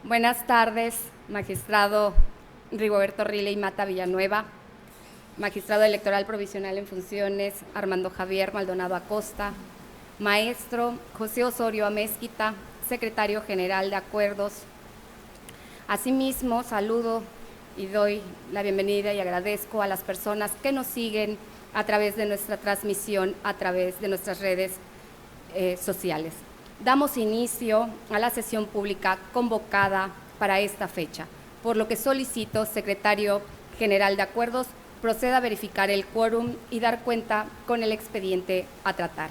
Buenas tardes, magistrado Rigoberto Riley Mata Villanueva, magistrado electoral provisional en funciones Armando Javier Maldonado Acosta, maestro José Osorio Amezquita, secretario general de Acuerdos. Asimismo, saludo y doy la bienvenida y agradezco a las personas que nos siguen a través de nuestra transmisión, a través de nuestras redes sociales. Damos inicio a la sesión pública convocada para esta fecha, por lo que solicito, secretario general de Acuerdos, proceda a verificar el quórum y dar cuenta con el expediente a tratar.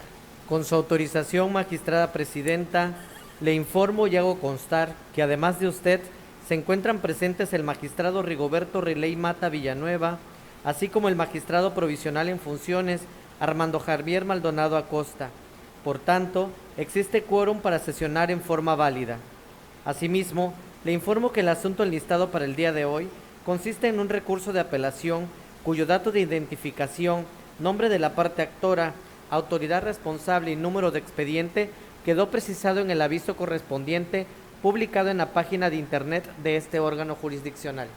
Con su autorización, magistrada presidenta, le informo y hago constar que además de usted, se encuentran presentes el magistrado Rigoberto Riley Mata Villanueva, así como el magistrado provisional en funciones Armando Javier Maldonado Acosta. Por tanto, existe quórum para sesionar en forma válida. Asimismo, le informo que el asunto enlistado para el día de hoy consiste en un recurso de apelación cuyo dato de identificación, nombre de la parte actora, autoridad responsable y número de expediente quedó precisado en el aviso correspondiente publicado en la página de internet de este órgano jurisdiccional.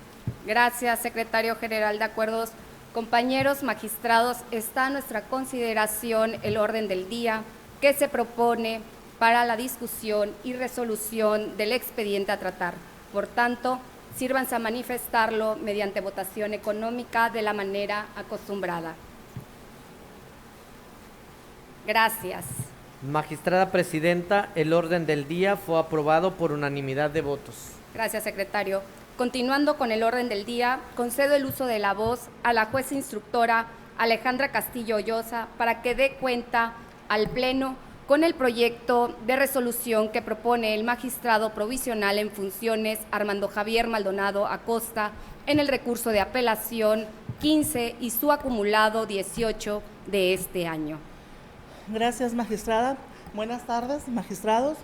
Gracias, secretario general de Acuerdos. Compañeros magistrados, está a nuestra consideración el orden del día que se propone para la discusión y resolución del expediente a tratar. Por tanto, sírvanse a manifestarlo mediante votación económica de la manera acostumbrada. Gracias. Magistrada presidenta, el orden del día fue aprobado por unanimidad de votos. Gracias, secretario. Continuando con el orden del día, concedo el uso de la voz a la jueza instructora Alejandra Castillo Ollosa para que dé cuenta al Pleno con el proyecto de resolución que propone el magistrado provisional en funciones Armando Javier Maldonado Acosta en el recurso de apelación 15 y su acumulado 18 de este año. Gracias, magistrada. Buenas tardes, magistrados.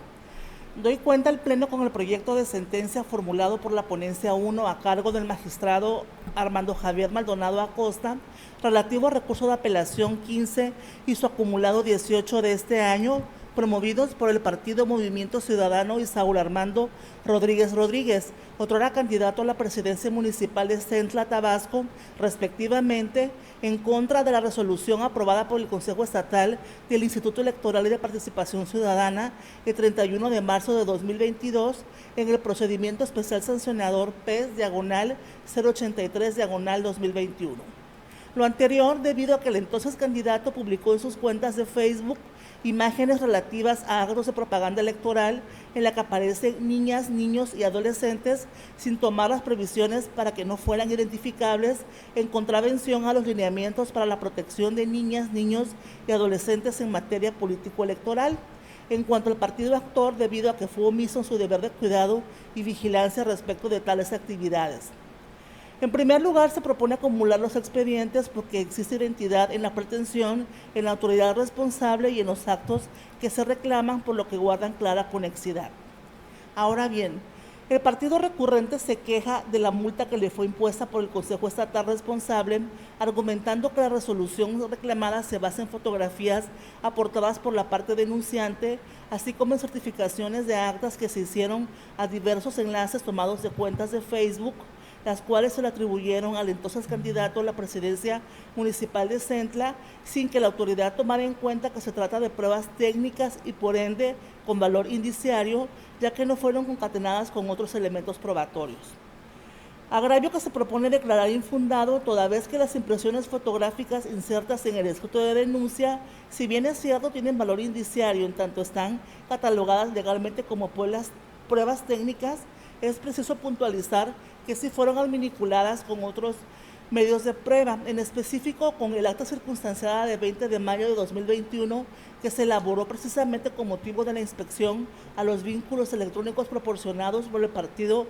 Doy cuenta al Pleno con el proyecto de sentencia formulado por la ponencia 1 a cargo del magistrado Armando Javier Maldonado Acosta, relativo al recurso de apelación 15 y su acumulado 18 de este año, promovidos por el Partido Movimiento Ciudadano y Saúl Armando Rodríguez Rodríguez, otrora candidato a la presidencia municipal de Centla, Tabasco, respectivamente, en contra de la resolución aprobada por el Consejo Estatal del Instituto Electoral y de Participación Ciudadana el 31 de marzo de 2022 en el procedimiento especial sancionador PES/083/2021. Lo anterior debido a que el entonces candidato publicó en sus cuentas de Facebook imágenes relativas a actos de propaganda electoral en la que aparecen niñas, niños y adolescentes sin tomar las previsiones para que no fueran identificables en contravención a los lineamientos para la protección de niñas, niños y adolescentes en materia político-electoral. En cuanto al partido actor, debido a que fue omiso en su deber de cuidado y vigilancia respecto de tales actividades. En primer lugar, se propone acumular los expedientes porque existe identidad en la pretensión, en la autoridad responsable y en los actos que se reclaman, por lo que guardan clara conexidad. Ahora bien, el partido recurrente se queja de la multa que le fue impuesta por el Consejo Estatal responsable, argumentando que la resolución reclamada se basa en fotografías aportadas por la parte denunciante, así como en certificaciones de actas que se hicieron a diversos enlaces tomados de cuentas de Facebook, las cuales se le atribuyeron al entonces candidato a la presidencia municipal de Centla, sin que la autoridad tomara en cuenta que se trata de pruebas técnicas y por ende con valor indiciario, ya que no fueron concatenadas con otros elementos probatorios. Agravio que se propone declarar infundado toda vez que las impresiones fotográficas insertas en el escrito de denuncia, si bien es cierto, tienen valor indiciario en tanto están catalogadas legalmente como pruebas técnicas. Es preciso puntualizar que sí fueron adminiculadas con otros medios de prueba, en específico con el acta circunstanciada de 20 de mayo de 2021, que se elaboró precisamente con motivo de la inspección a los vínculos electrónicos proporcionados por el partido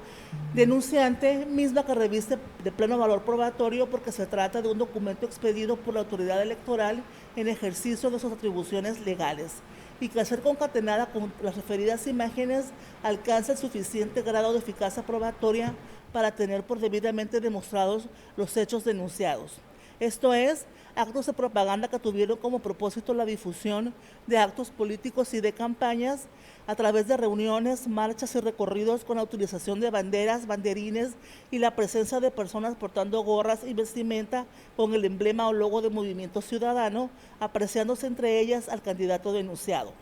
denunciante, misma que reviste de pleno valor probatorio porque se trata de un documento expedido por la autoridad electoral en ejercicio de sus atribuciones legales, y que al ser concatenada con las referidas imágenes alcanza el suficiente grado de eficacia probatoria para tener por debidamente demostrados los hechos denunciados. Esto es, actos de propaganda que tuvieron como propósito la difusión de actos políticos y de campañas a través de reuniones, marchas y recorridos con la utilización de banderas, banderines y la presencia de personas portando gorras y vestimenta con el emblema o logo de Movimiento Ciudadano, apreciándose entre ellas al candidato denunciado.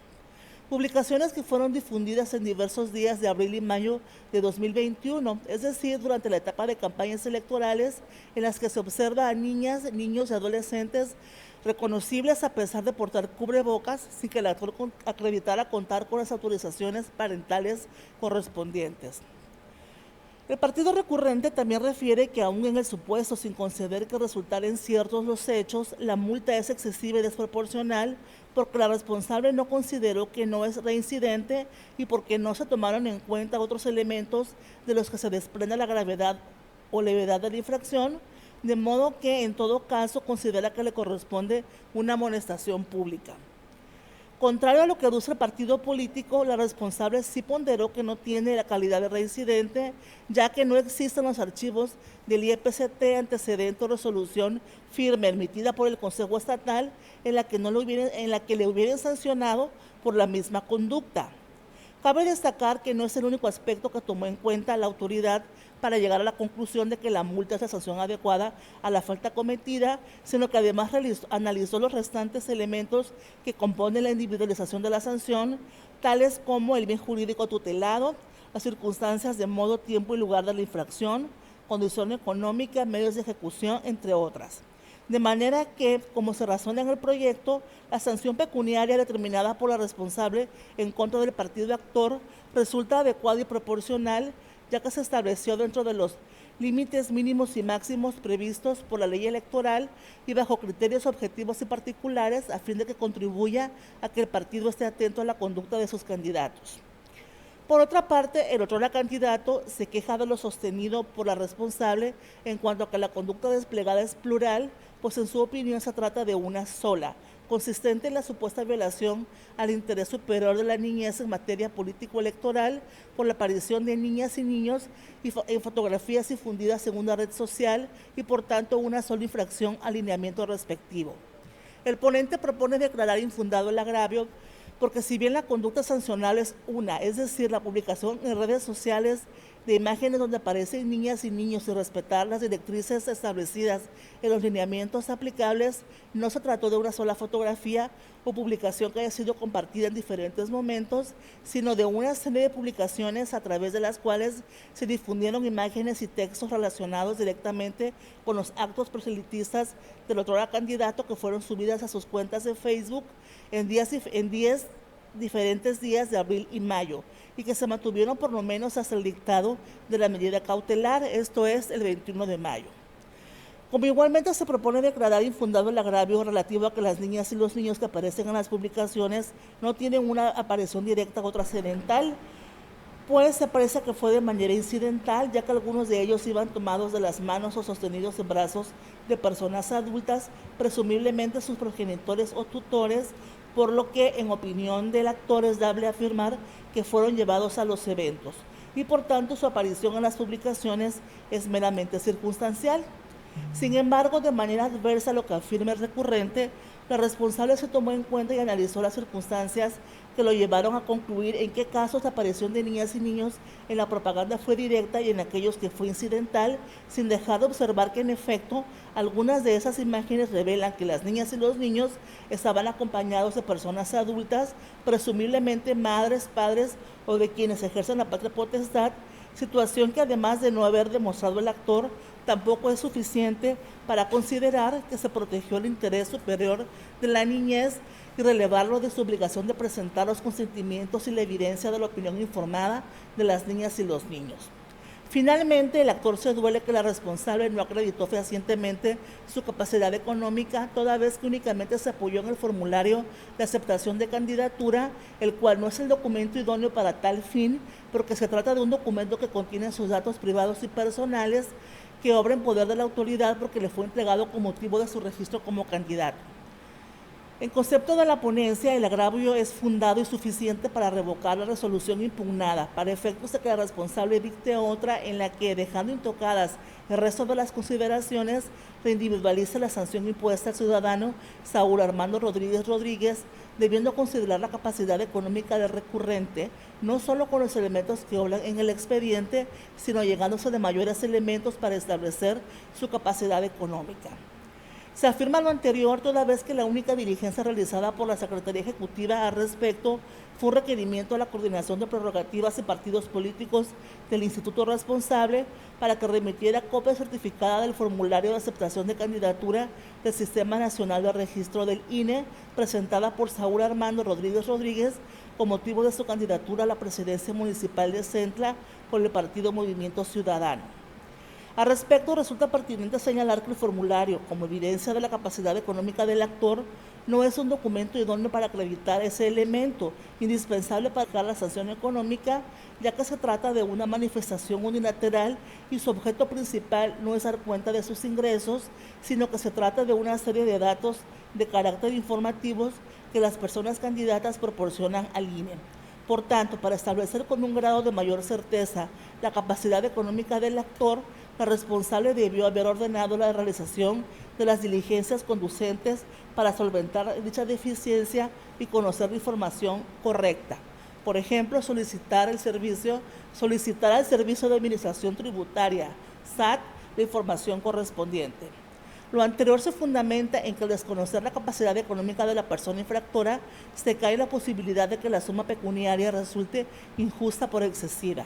Publicaciones que fueron difundidas en diversos días de abril y mayo de 2021, es decir, durante la etapa de campañas electorales en las que se observa a niñas, niños y adolescentes reconocibles a pesar de portar cubrebocas sin que el actor acreditara contar con las autorizaciones parentales correspondientes. El partido recurrente también refiere que aún en el supuesto sin conceder que resultaren ciertos los hechos, la multa es excesiva y desproporcional porque la responsable no consideró que no es reincidente y porque no se tomaron en cuenta otros elementos de los que se desprende la gravedad o levedad de la infracción, de modo que en todo caso considera que le corresponde una amonestación pública. Contrario a lo que aduce el partido político, la responsable sí ponderó que no tiene la calidad de reincidente, ya que no existen los archivos del IEPCT antecedente o resolución firme emitida por el Consejo Estatal en la que le hubieran sancionado por la misma conducta. Cabe destacar que no es el único aspecto que tomó en cuenta la autoridad para llegar a la conclusión de que la multa es la sanción adecuada a la falta cometida, sino que además analizó los restantes elementos que componen la individualización de la sanción, tales como el bien jurídico tutelado, las circunstancias de modo, tiempo y lugar de la infracción, condición económica, medios de ejecución, entre otras. De manera que, como se razona en el proyecto, la sanción pecuniaria determinada por la responsable en contra del partido actor resulta adecuada y proporcional, ya que se estableció dentro de los límites mínimos y máximos previstos por la ley electoral y bajo criterios objetivos y particulares a fin de que contribuya a que el partido esté atento a la conducta de sus candidatos. Por otra parte, el otro candidato se queja de lo sostenido por la responsable en cuanto a que la conducta desplegada es plural, pues en su opinión se trata de una sola, consistente en la supuesta violación al interés superior de la niñez en materia político-electoral por la aparición de niñas y niños en fotografías difundidas en una red social y por tanto una sola infracción al lineamiento respectivo. El ponente propone declarar infundado el agravio porque si bien la conducta sancionable es una, es decir, la publicación en redes sociales de imágenes donde aparecen niñas y niños y respetar las directrices establecidas en los lineamientos aplicables, no se trató de una sola fotografía o publicación que haya sido compartida en diferentes momentos, sino de una serie de publicaciones a través de las cuales se difundieron imágenes y textos relacionados directamente con los actos proselitistas del otro candidato que fueron subidas a sus cuentas de Facebook en 10 diferentes días de abril y mayo y que se mantuvieron por lo menos hasta el dictado de la medida cautelar, esto es el 21 de mayo. Como igualmente se propone declarar infundado el agravio relativo a que las niñas y los niños que aparecen en las publicaciones no tienen una aparición directa o trascendental, pues se parece que fue de manera incidental, ya que algunos de ellos iban tomados de las manos o sostenidos en brazos de personas adultas, presumiblemente sus progenitores o tutores, por lo que en opinión del actor es dable afirmar que fueron llevados a los eventos y por tanto su aparición en las publicaciones es meramente circunstancial. Sin embargo, de manera adversa a lo que afirma el recurrente, la responsable se tomó en cuenta y analizó las circunstancias que lo llevaron a concluir en qué casos la aparición de niñas y niños en la propaganda fue directa y en aquellos que fue incidental, sin dejar de observar que en efecto algunas de esas imágenes revelan que las niñas y los niños estaban acompañados de personas adultas, presumiblemente madres, padres o de quienes ejercen la patria potestad, situación que además de no haber demostrado el actor, tampoco es suficiente para considerar que se protegió el interés superior de la niñez y relevarlo de su obligación de presentar los consentimientos y la evidencia de la opinión informada de las niñas y los niños. Finalmente, el actor se duele que la responsable no acreditó fehacientemente su capacidad económica, toda vez que únicamente se apoyó en el formulario de aceptación de candidatura, el cual no es el documento idóneo para tal fin, porque se trata de un documento que contiene sus datos privados y personales, que obra en poder de la autoridad porque le fue entregado con motivo de su registro como candidato. En concepto de la ponencia, el agravio es fundado y suficiente para revocar la resolución impugnada, para efectos de que la responsable dicte otra en la que, dejando intocadas el resto de las consideraciones, reindividualice la sanción impuesta al ciudadano Saúl Armando Rodríguez Rodríguez, debiendo considerar la capacidad económica del recurrente, no solo con los elementos que obran en el expediente, sino llegándose de mayores elementos para establecer su capacidad económica. Se afirma lo anterior toda vez que la única diligencia realizada por la Secretaría Ejecutiva al respecto fue un requerimiento a la Coordinación de Prerrogativas y Partidos Políticos del Instituto responsable para que remitiera copia certificada del formulario de aceptación de candidatura del Sistema Nacional de Registro del INE, presentada por Saúl Armando Rodríguez Rodríguez con motivo de su candidatura a la presidencia municipal de Centla por el partido Movimiento Ciudadano. Al respecto, resulta pertinente señalar que el formulario, como evidencia de la capacidad económica del actor, no es un documento idóneo para acreditar ese elemento indispensable para pagar la sanción económica, ya que se trata de una manifestación unilateral y su objeto principal no es dar cuenta de sus ingresos, sino que se trata de una serie de datos de carácter informativos que las personas candidatas proporcionan al INE. Por tanto, para establecer con un grado de mayor certeza la capacidad económica del actor, la responsable debió haber ordenado la realización de las diligencias conducentes para solventar dicha deficiencia y conocer la información correcta. Por ejemplo, solicitar al Servicio de Administración Tributaria, SAT, la información correspondiente. Lo anterior se fundamenta en que al desconocer la capacidad económica de la persona infractora, se cae la posibilidad de que la suma pecuniaria resulte injusta por excesiva.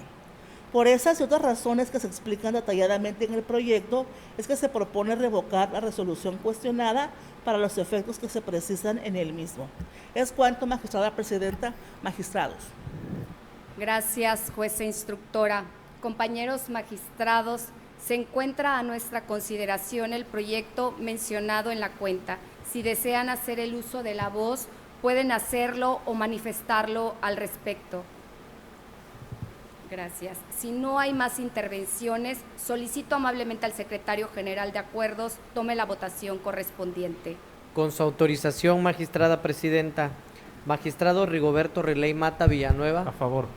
Por esas y otras razones que se explican detalladamente en el proyecto, es que se propone revocar la resolución cuestionada para los efectos que se precisan en el mismo. Es cuanto, magistrada presidenta, magistrados. Gracias, jueza instructora. Compañeros magistrados, se encuentra a nuestra consideración el proyecto mencionado en la cuenta. Si desean hacer el uso de la voz, pueden hacerlo o manifestarlo al respecto. Gracias. Si no hay más intervenciones, solicito amablemente al secretario general de Acuerdos tome la votación correspondiente. Con su autorización, magistrada presidenta. Magistrado Rigoberto Riley Mata Villanueva. A favor.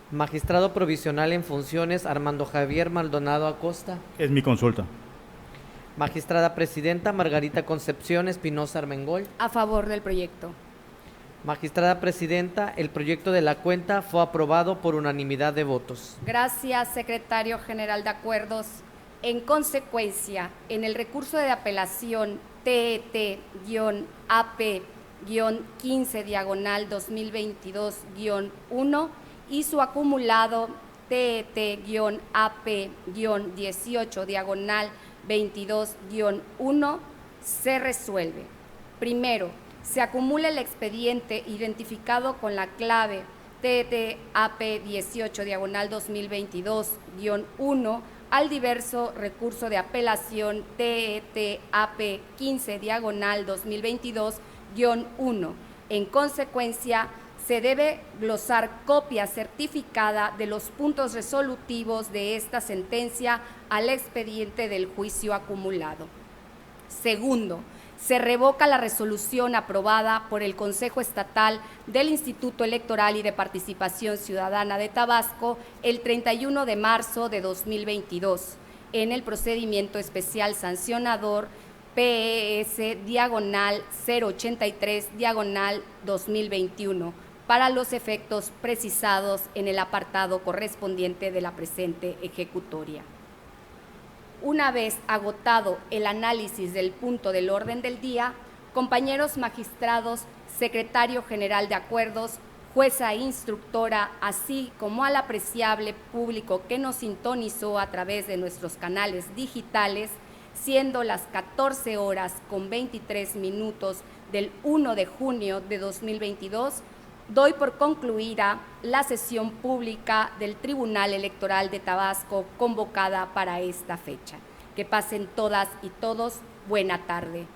Magistrado provisional en funciones Armando Javier Maldonado Acosta. Es mi consulta. Magistrada presidenta Margarita Concepción Espinosa Armengol. A favor del proyecto. Magistrada presidenta, el proyecto de la cuenta fue aprobado por unanimidad de votos. Gracias, secretario general de Acuerdos. En consecuencia, en el recurso de apelación TET-AP-15/2022-1 y su acumulado TET-AP-18/22-1 se resuelve. Primero, se acumula el expediente identificado con la clave TET-AP-18/2022-1 al diverso recurso de apelación TET-AP-15/2022-1. En consecuencia, se debe glosar copia certificada de los puntos resolutivos de esta sentencia al expediente del juicio acumulado. Segundo, se revoca la resolución aprobada por el Consejo Estatal del Instituto Electoral y de Participación Ciudadana de Tabasco el 31 de marzo de 2022 en el procedimiento especial sancionador PES-083/2021 para los efectos precisados en el apartado correspondiente de la presente ejecutoria. Una vez agotado el análisis del punto del orden del día, compañeros magistrados, secretario general de Acuerdos, jueza e instructora, así como al apreciable público que nos sintonizó a través de nuestros canales digitales, siendo las 14:23 del 1 de junio de 2022, doy por concluida la sesión pública del Tribunal Electoral de Tabasco convocada para esta fecha. Que pasen todas y todos buena tarde.